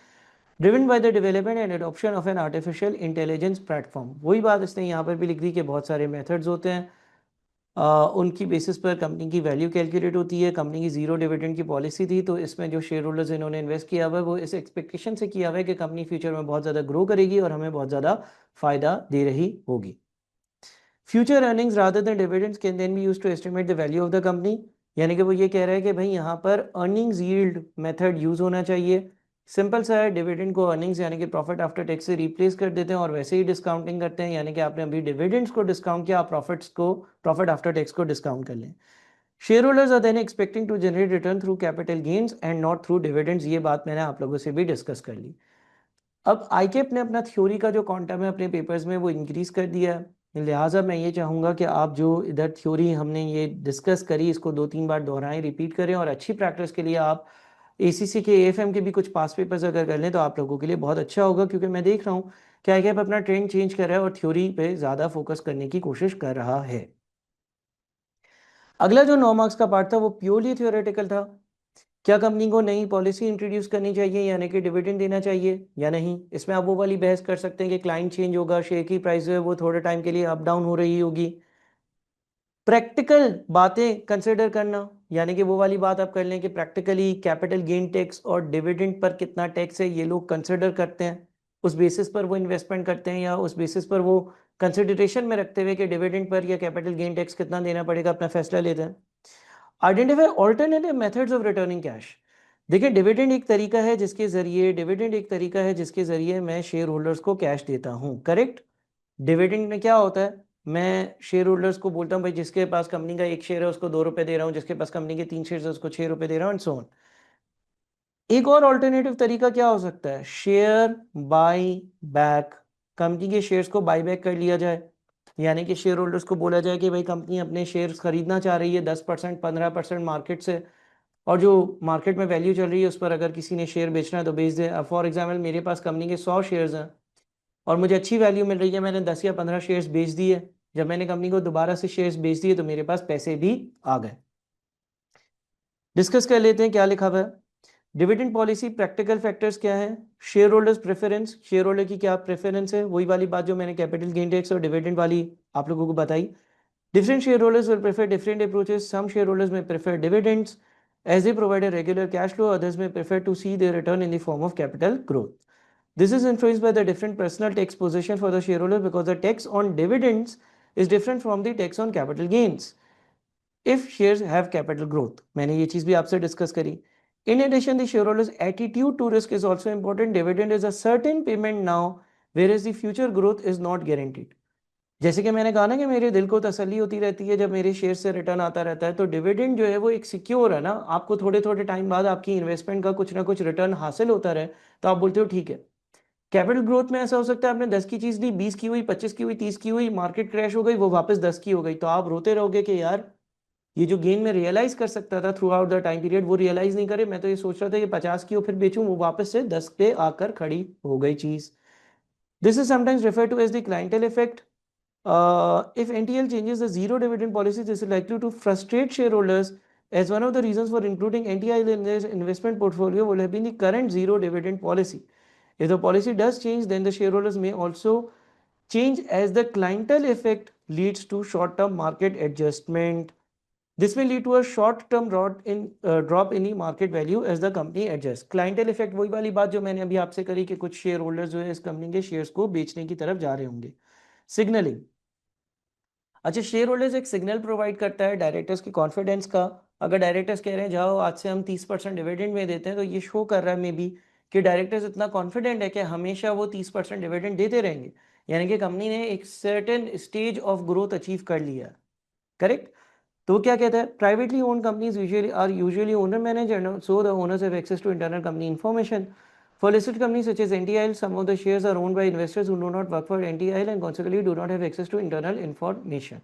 driven by the development and adoption of an artificial intelligence platform. वही बात इसने यहाँ पर भी लिख दी कि बहुत सारे मेथड्स होते हैं, उनकी बेसिस पर कंपनी की वैल्यू कैलकुलेट होती है। कंपनी की जीरो डिविडेंड की पॉलिसी थी, तो इसमें जो शेयर होल्डर्स इन्होंने इन्वेस्ट किया हुआ है वो इस एक्सपेक्टेशन से किया हुआ है कि कंपनी फ्यूचर में बहुत ज़्यादा ग्रो करेगी और हमें बहुत ज़्यादा फ़ायदा दे रही होगी। Future earnings rather than dividends can then be used to estimate the value of the company, यानी कि वो ये कह रहा है कि भाई यहाँ पर अर्निंग्स यील्ड मेथड यूज़ होना चाहिए। सिंपल सा है, डिविडेंड को अर्निंग्स यानी कि प्रॉफिट आफ्टर टैक्स से रिप्लेस कर देते हैं और वैसे ही डिस्काउंटिंग करते हैं, यानी कि आपने अभी डिविडेंड्स को डिस्काउंट किया, आप प्रॉफिट आफ्टर टैक्स को डिस्काउंट कर लें। Shareholders are then expecting to generate return through capital gains and not through dividends. ये बात मैंने आप लोगों से भी डिस्कस कर ली। अब आईकेप ने अपना थ्योरी का जो क्वांटम है अपने पेपर्स में वो इंक्रीज कर दिया है, लिहाजा मैं ये चाहूँगा कि आप जो इधर थ्योरी हमने ये डिस्कस करी इसको 2-3 बार दोहराएं, रिपीट करें, और अच्छी प्रैक्टिस के लिए आप एसीसी के एएफएम के भी कुछ पास पेपर्स अगर कर लें तो आप लोगों के लिए बहुत अच्छा होगा, क्योंकि मैं देख रहा हूँ कि आईकेप अपना ट्रेंड चेंज कर रहा है और थ्योरी पे ज़्यादा फोकस करने की कोशिश कर रहा है। अगला जो 9 मार्क्स का पार्ट था वो प्योरली थ्योरेटिकल था। क्या कंपनी को नई पॉलिसी इंट्रोड्यूस करनी चाहिए यानी कि डिविडेंड देना चाहिए या नहीं? इसमें आप वो वाली बहस कर सकते हैं कि क्लाइंट चेंज होगा, शेयर की प्राइस जो है वो थोड़े टाइम के लिए अप डाउन हो रही होगी। प्रैक्टिकल बातें कंसिडर करना, यानी कि वो वाली बात आप कर लें कि प्रैक्टिकली कैपिटल गेन टैक्स और डिविडेंड पर कितना टैक्स है ये लोग कंसिडर करते हैं, उस बेसिस पर वो इन्वेस्टमेंट करते हैं, या उस बेसिस पर वो कंसिडरेशन में रखते हुए कि डिविडेंड पर या कैपिटल गेन टैक्स कितना देना पड़ेगा अपना फैसला लेते हैं। Identify alternative methods of returning cash. देखिए, डिविडेंड एक तरीका है जिसके जरिए मैं शेयर होल्डर्स को कैश देता हूँ, करेक्ट? डिविडेंड में क्या होता है, मैं शेयर होल्डर्स को बोलता हूँ भाई जिसके पास कंपनी का एक शेयर है उसको 2 रुपए दे रहा हूँ, जिसके पास कंपनी के 3 शेयर है उसको 6 रुपए दे रहा हूँ, एंड सो ऑन। एक और ऑल्टरनेटिव तरीका क्या हो सकता है, शेयर बाय बैक, कंपनी के शेयर्स को बाय बैक कर लिया जाए, यानी कि शेयर होल्डर्स को बोला जाए कि भाई कंपनी अपने शेयर्स खरीदना चाह रही है 10% 15% मार्केट से, और जो मार्केट में वैल्यू चल रही है उस पर अगर किसी ने शेयर बेचना है तो बेच दे। फॉर एग्जाम्पल मेरे पास कंपनी के 100 शेयर्स हैं और मुझे अच्छी वैल्यू मिल रही है, मैंने 10 या 15 शेयर्स बेच दिए, जब मैंने कंपनी को दोबारा से शेयर्स बेच दिए तो मेरे पास पैसे भी आ गए। डिस्कस कर लेते हैं क्या लिखा हुआ है। डिविडेंड पॉलिसी प्रैक्टिकल फैक्टर्स क्या है, share holders preference, share holder की क्या प्रेफरेंस है, वही वाली बात जो मैंने कैपिटल गेन टैक्स और डिविडेंड वाली आप लोगों को बताई। Different shareholders will prefer different approaches. Some shareholders may prefer dividends as they provide a regular cash flow. Others may prefer to see their return in the form of capital growth. This is influenced by the different personal tax position for the shareholder because the tax on dividends is different from the tax on capital gains if shares have capital growth. मैंने ये चीज़ भी आपसे discuss करी। In addition, the shareholder's attitude to risk is also important. Dividend is a certain payment now, whereas the future growth is not guaranteed. जैसे कि मैंने कहा ना कि मेरे दिल को तसल्ली होती रहती है जब मेरे शेयर से रिटर्न आता रहता है, तो डिविडेंड जो है वो एक सिक्योर है ना, आपको थोड़े थोड़े टाइम बाद आपकी इन्वेस्टमेंट का कुछ ना कुछ रिटर्न हासिल होता रहे तो आप बोलते हो ठीक है। कैपिटल ग्रोथ में ऐसा हो सकता है आपने 10 की चीज ली, 20 की हुई, 25 की हुई, 30 की हुई, मार्केट क्रैश हो गई, वो वापस 10 की हो गई, तो आप रोते रहोगे कि यार ये जो गेन मैं रियलाइज कर सकता था through out the time period वो रियलाइज नहीं करे, मैं तो ये सोच रहा था कि 50 की हो फिर बेचूं, वो वापस से 10 पे आकर खड़ी हो गई चीज। This is sometimes refer to as the clientele effect. If NTL changes the zero dividend policy, this is likely to frustrate shareholders, as one of the reasons for including NTL in their investment portfolio would have been the current zero dividend policy. If the policy does change, then the shareholders may also change as the clientele effect leads to short-term market adjustment. This may lead to a short-term drop in the market value as the company adjusts. Clientele effect वही वाली बात जो मैंने अभी आपसे करी कि कुछ शेयर होल्डर्स जो है इस कंपनी के शेयर्स को बेचने की तरफ जा रहे होंगे। सिग्नलिंग, अच्छा शेयर होल्डर्स एक सिग्नल प्रोवाइड करता है डायरेक्टर्स के कॉन्फिडेंस का। अगर डायरेक्टर्स कह रहे हैं जाओ आज से हम 30% डिविडेंड में देते हैं, तो ये शो कर रहा है मे बी कि डायरेक्टर्स इतना कॉन्फिडेंट है कि हमेशा वो 30% डिविडेंड देते रहेंगे, यानी कि कंपनी ने एक certain stage of growth achieve कर लिया। करेक्ट। तो वो क्या कहता है, privately owned companies usually owner manager, so the owners have access to internal company information. For listed companies such as NTIL, some of the shares are owned by investors who do not work for NTIL and consequently do not have access to internal information.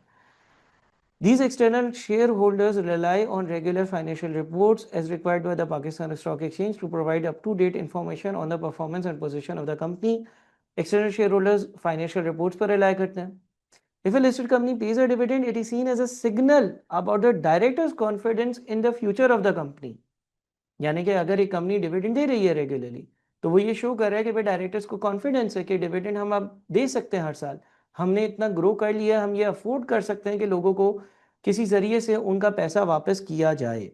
These external shareholders rely on regular financial reports as required by the Pakistan Stock Exchange to provide up-to-date information on the performance and position of the company. External shareholders financial reports पर rely करते हैं. If a listed company pays a dividend, it is seen as a signal about the director's confidence in the future of the company. यानी कि अगर एक company dividend दे रही है regularly, तो वो ये शो कर रहा है कि भाई डायरेक्टर्स को कॉन्फिडेंस है कि डिविडेंड हम अब दे सकते हैं हर साल, हमने इतना ग्रो कर लिया, हम ये अफोर्ड कर सकते हैं कि लोगों को किसी जरिए से उनका पैसा वापस किया जाए.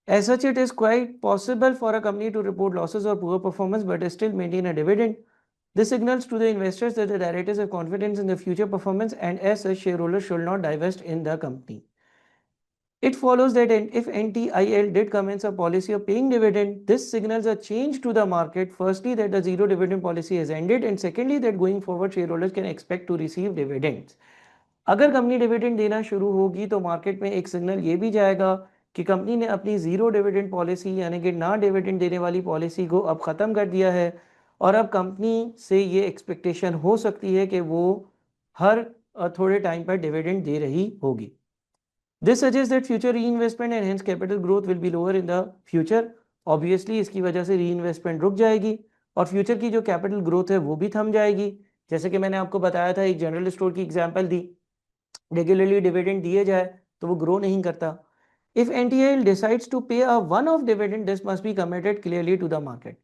As such, it is quite possible for a company to report losses or poor performance but still maintain a dividend. This signals to the investors that the directors have confidence in the future performance and as such shareholders should not divest in the company. It follows that if NTIL did commence a policy of paying dividend, this signals a change to the market. Firstly, that the zero dividend policy has ended, and secondly, that going forward shareholders can expect to receive dividends. अगर company dividend देना शुरू होगी तो market में एक signal ये भी जाएगा कि कंपनी ने अपनी जीरो डिविडेंड पॉलिसी यानी कि ना डिविडेंड देने वाली पॉलिसी को अब ख़त्म कर दिया है, और अब कंपनी से ये एक्सपेक्टेशन हो सकती है कि वो हर थोड़े टाइम पर डिविडेंड दे रही होगी. This suggests that future reinvestment and hence capital growth will be lower in the future. Obviously इसकी वजह से reinvestment रुक जाएगी और फ्यूचर की जो कैपिटल ग्रोथ है वो भी थम जाएगी. जैसे कि मैंने आपको बताया था, एक जनरल स्टोर की एग्जांपल दी, रेगुलरली डिविडेंड दिए जाए तो वो ग्रो नहीं करता. If एनटीआईएल decides to pay a one off dividend, this must be committed clearly to the market.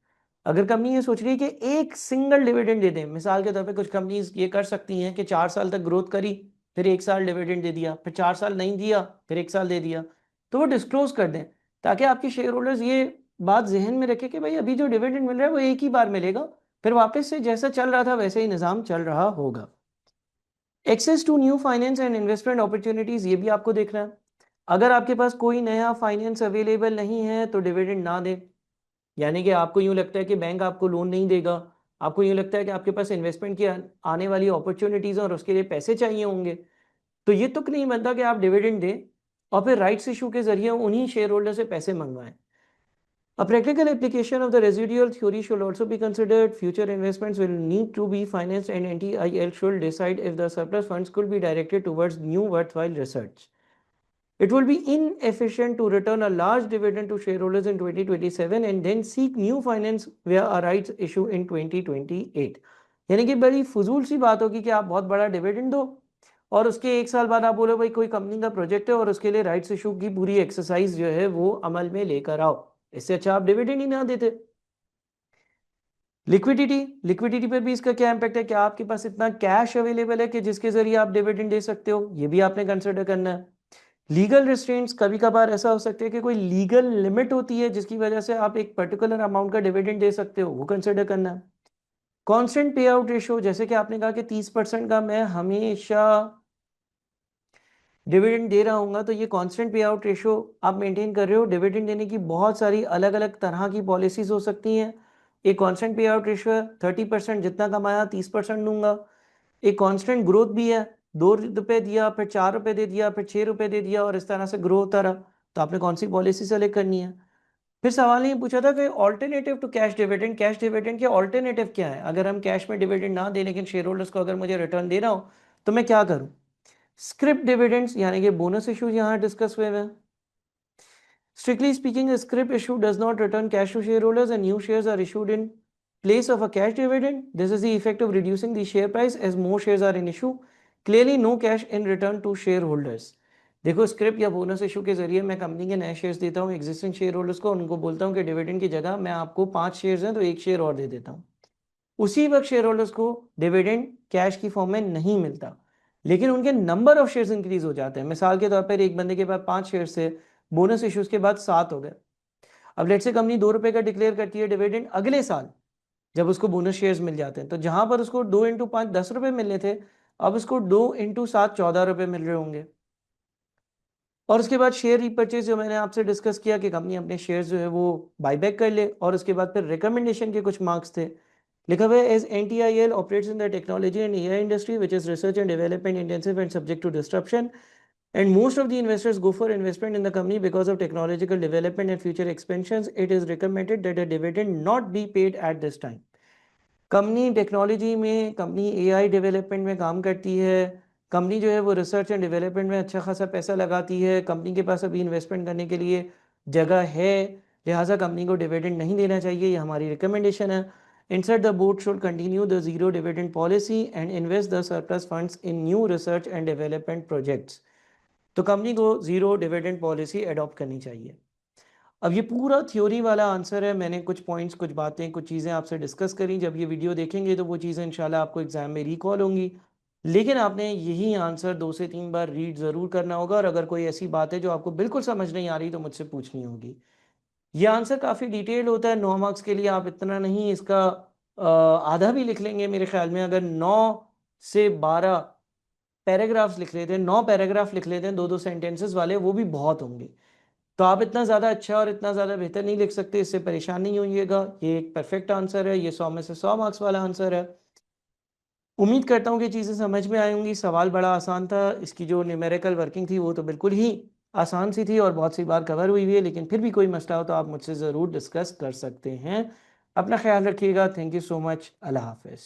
अगर कंपनी ये सोच रही है कि एक सिंगल डिविडेंड दे दें, मिसाल के तौर पे कुछ कंपनीज ये कर सकती हैं कि 4 साल तक ग्रोथ करी, फिर 1 साल डिविडेंड दे दिया, फिर 4 साल नहीं दिया, फिर 1 साल दे दिया, तो वो डिस्क्लोज कर दें ताकि आपके शेयर होल्डर्स ये बात जहन में रखें कि भाई अभी जो डिविडेंड मिल रहा है वो एक ही बार मिलेगा, फिर वापस से जैसा चल रहा था वैसे ही निज़ाम चल रहा होगा. Access to new finance and investment opportunities, ये भी आपको देखना है. अगर आपके पास कोई नया फाइनेंस अवेलेबल नहीं है तो डिविडेंड ना दे, यानी कि आपको यूं लगता है कि बैंक आपको लोन नहीं देगा, आपको यूं लगता है कि आपके पास इन्वेस्टमेंट की आने वाली अपॉर्चुनिटीज और उसके लिए पैसे चाहिए होंगे, तो ये तुक नहीं बनता कि आप डिविडेंड दें और फिर राइट्स इशू के जरिए उन्हीं शेयर होल्डर से पैसे मंगवाएं. A practical application of the residual theory should also be considered. Future investments will need to be financed, and NTIL should decide if the surplus funds could be directed towards new worthwhile research. It will be inefficient to return a large dividend to shareholders in 2027 and then seek new finance via a rights issue in 2028. यानी कि बड़ी फजूल सी बात होगी कि आप बहुत बड़ा डिविडेंड दो और उसके एक साल बाद आप बोलो भाई कोई कंपनी का प्रोजेक्ट है और उसके लिए राइट्स इशू की पूरी एक्सरसाइज जो है वो अमल में लेकर आओ। इससे अच्छा आप डिविडेंड ही ना देते। लिक्विडिटी पर भी इसका क्या इंपैक्ट है? क्या आपके पास इतना कैश अवेलेबल है कि जिसके जरिए आप डिविडेंड दे सकते हो? ये भी आपने कंसिडर करना है। लीगल रिस्ट्रेंट्स, कभी कभार ऐसा हो सकता है कि कोई लीगल लिमिट होती है जिसकी वजह से आप एक पर्टिकुलर अमाउंट का डिविडेंड दे सकते हो, वो कंसिडर करना है। कांस्टेंट पे आउट रेशियो, जैसे कि आपने कहा कि 30% का मैं हमेशा डिविडेंड दे रहा हूँ, तो ये कांस्टेंट पे आउट रेशियो आप मेंटेन कर रहे हो। डिविडेंड देने की बहुत सारी अलग अलग तरह की पॉलिसीज हो सकती हैं। एक कांस्टेंट पे आउट रेशियो है 30%, जितना कमाया 30% दूंगा। एक कांस्टेंट ग्रोथ भी है, 2 रुपए दिया, फिर 4 रुपए दे दिया, फिर 6 रुपए दे दिया और इस तरह से ग्रो होता रहा। तो आपने कौन सी पॉलिसी सेलेक्ट करनी है? फिर सवाल ने ये पूछा था कि ऑल्टरनेटिव टू कैश डिविडेंड के ऑल्टरनेटिव क्या है? अगर हम कैश में डिविडेंड ना दे लेकिन शेयर होल्डर्स को अगर मुझे रिटर्न देना हो तो मैं क्या करूं? स्क्रिप डिविडेंड्स यानी कि बोनस इश्यूज यहां डिस्कस हुए हैं। Strictly speaking, a scrip issue does not return cash to shareholders and new shares are issued in place of a cash dividend. This is the effect of reducing the share price as more shares are in issue. Clearly no cash in return to shareholders. देखो, script या bonus issue के जरिए मैं company के नए shares देता हूँ existing share holders को, उनको बोलता हूँ कि डिविडेंड की जगह मैं आपको 5 शेयर्स हैं तो 1 शेयर और दे देता हूँ। उसी वक्त शेयर होल्डर्स को डिविडेंड कैश की फॉर्म में नहीं मिलता, लेकिन उनके नंबर ऑफ शेयर्स इंक्रीज हो जाते हैं। मिसाल के तौर पर एक बंदे के पास 5 शेयर्स थे, बोनस इश्यूज के बाद 7 हो गए। अब लेट से कंपनी 2 रुपए का डिक्लेयर करती है डिविडेंड अगले साल, जब उसको बोनस शेयर्स मिल जाते हैं, तो जहां पर उसको 2 × 5 10 रुपए मिलने थे, अब उसको 2 × 7 14 रुपए मिल रहे होंगे। और उसके बाद शेयर रीपर्चेज, जो मैंने आपसे डिस्कस किया कि कंपनी अपने शेयर जो है वो बाईबैक कर ले, और उसके बाद फिर रिकमेंडेशन के कुछ मार्क्स थे, लिखा हुआ है as NTIL operates in the technology and AI industry which is research and development intensive and subject to disruption, and most of the investors go for investment in the company because of technological development and future expansions. It is recommended that a dividend not be paid at this time. Company technology में, company AI development में काम करती है, company जो है वो research and development में अच्छा खासा पैसा लगाती है, कंपनी के पास अभी इन्वेस्टमेंट करने के लिए जगह है, लिहाजा कंपनी को डिविडेंड नहीं देना चाहिए, ये हमारी रिकमेंडेशन है। Instead the board should continue the zero dividend policy and invest the surplus funds in new research and development projects. तो कंपनी को जीरो डिविडेंड पॉलिसी अडॉप्ट करनी चाहिए। अब ये पूरा थ्योरी वाला आंसर है। मैंने कुछ पॉइंट्स, कुछ बातें, कुछ चीज़ें आपसे डिस्कस करी। जब ये वीडियो देखेंगे तो वो चीज़ें इंशाल्लाह आपको एग्जाम में रिकॉल होंगी, लेकिन आपने यही आंसर 2 से 3 बार रीड ज़रूर करना होगा, और अगर कोई ऐसी बात है जो आपको बिल्कुल समझ नहीं आ रही तो मुझसे पूछनी होगी। ये आंसर काफ़ी डिटेल होता है, 9 मार्क्स के लिए आप इतना नहीं, इसका आधा भी लिख लेंगे मेरे ख्याल में। अगर 9 से 12 पैराग्राफ्स लिख लेते हैं, 9 पैराग्राफ लिख लेते हैं 2-2 सेंटेंसेस वाले, वो भी बहुत होंगे। तो आप इतना ज़्यादा अच्छा और इतना ज़्यादा बेहतर नहीं लिख सकते, इससे परेशान नहीं होइएगा। ये एक परफेक्ट आंसर है, ये 100 में से 100 मार्क्स वाला आंसर है। उम्मीद करता हूँ कि चीज़ें समझ में आई होंगी। सवाल बड़ा आसान था, इसकी जो न्यूमेरिकल वर्किंग थी वो तो बिल्कुल ही आसान सी थी और बहुत सी बार कवर हुई हुई है, लेकिन फिर भी कोई मसला हो तो आप मुझसे ज़रूर डिस्कस कर सकते हैं। अपना ख्याल रखिएगा। Thank you so much. अल्लाह हाफ़िज़।